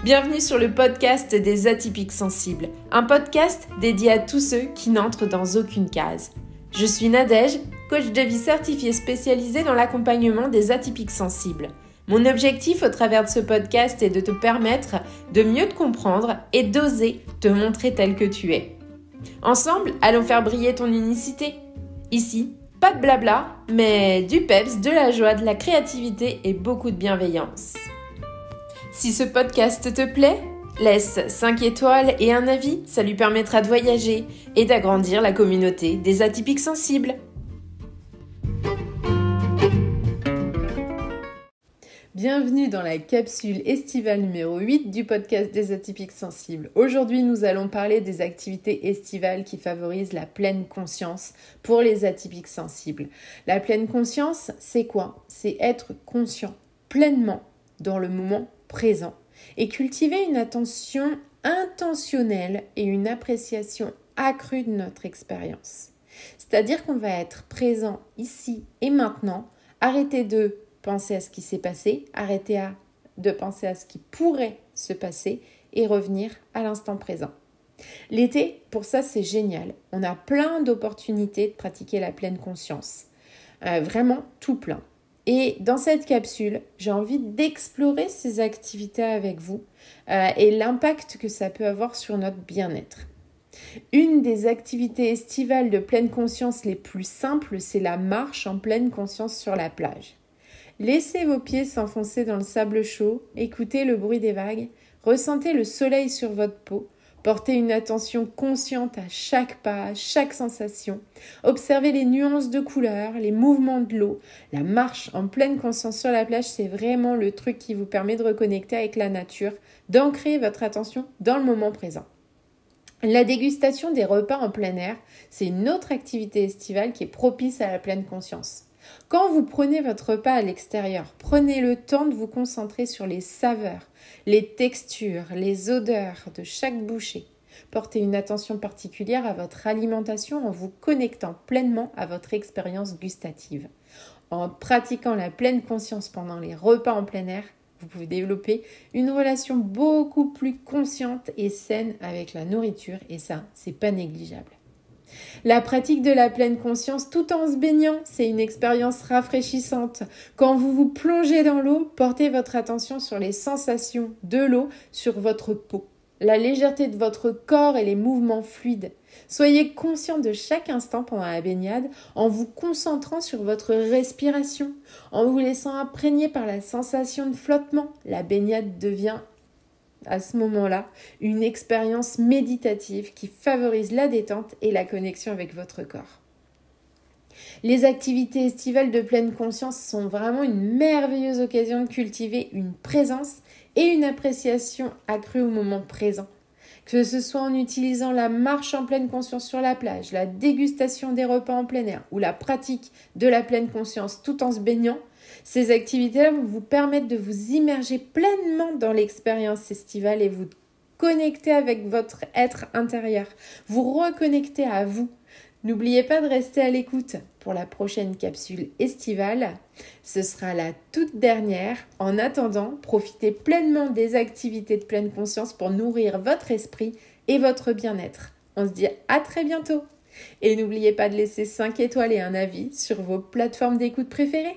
Bienvenue sur le podcast des atypiques sensibles, un podcast dédié à tous ceux qui n'entrent dans aucune case. Je suis Nadège, coach de vie certifiée spécialisée dans l'accompagnement des atypiques sensibles. Mon objectif au travers de ce podcast est de te permettre de mieux te comprendre et d'oser te montrer tel que tu es. Ensemble, allons faire briller ton unicité. Ici, pas de blabla, mais du peps, de la joie, de la créativité et beaucoup de bienveillance. Si ce podcast te plaît, laisse 5 étoiles et un avis, ça lui permettra de voyager et d'agrandir la communauté des atypiques sensibles. Bienvenue dans la capsule estivale numéro 8 du podcast des atypiques sensibles. Aujourd'hui, nous allons parler des activités estivales qui favorisent la pleine conscience pour les atypiques sensibles. La pleine conscience, c'est quoi ? C'est être conscient pleinement dans le moment présent et cultiver une attention intentionnelle et une appréciation accrue de notre expérience. C'est-à-dire qu'on va être présent ici et maintenant, arrêter de penser à ce qui s'est passé, arrêter de penser à ce qui pourrait se passer et revenir à l'instant présent. L'été, pour ça, c'est génial. On a plein d'opportunités de pratiquer la pleine conscience. Vraiment tout plein. Et dans cette capsule, j'ai envie d'explorer ces activités avec vous et l'impact que ça peut avoir sur notre bien-être. Une des activités estivales de pleine conscience les plus simples, c'est la marche en pleine conscience sur la plage. Laissez vos pieds s'enfoncer dans le sable chaud, écoutez le bruit des vagues, ressentez le soleil sur votre peau, portez une attention consciente à chaque pas, à chaque sensation. Observez les nuances de couleurs, les mouvements de l'eau. La marche en pleine conscience sur la plage, c'est vraiment le truc qui vous permet de reconnecter avec la nature, d'ancrer votre attention dans le moment présent. La dégustation des repas en plein air, c'est une autre activité estivale qui est propice à la pleine conscience. Quand vous prenez votre repas à l'extérieur, prenez le temps de vous concentrer sur les saveurs, les textures, les odeurs de chaque bouchée. Portez une attention particulière à votre alimentation en vous connectant pleinement à votre expérience gustative. En pratiquant la pleine conscience pendant les repas en plein air, vous pouvez développer une relation beaucoup plus consciente et saine avec la nourriture et ça, c'est pas négligeable. La pratique de la pleine conscience tout en se baignant, c'est une expérience rafraîchissante. Quand vous vous plongez dans l'eau, portez votre attention sur les sensations de l'eau sur votre peau, la légèreté de votre corps et les mouvements fluides. Soyez conscient de chaque instant pendant la baignade en vous concentrant sur votre respiration, en vous laissant imprégner par la sensation de flottement. La baignade devient à ce moment-là, une expérience méditative qui favorise la détente et la connexion avec votre corps. Les activités estivales de pleine conscience sont vraiment une merveilleuse occasion de cultiver une présence et une appréciation accrue au moment présent. Que ce soit en utilisant la marche en pleine conscience sur la plage, la dégustation des repas en plein air ou la pratique de la pleine conscience tout en se baignant, ces activités-là vont vous permettre de vous immerger pleinement dans l'expérience estivale et vous connecter avec votre être intérieur, vous reconnecter à vous. N'oubliez pas de rester à l'écoute pour la prochaine capsule estivale. Ce sera la toute dernière. En attendant, profitez pleinement des activités de pleine conscience pour nourrir votre esprit et votre bien-être. On se dit à très bientôt. Et n'oubliez pas de laisser 5 étoiles et un avis sur vos plateformes d'écoute préférées.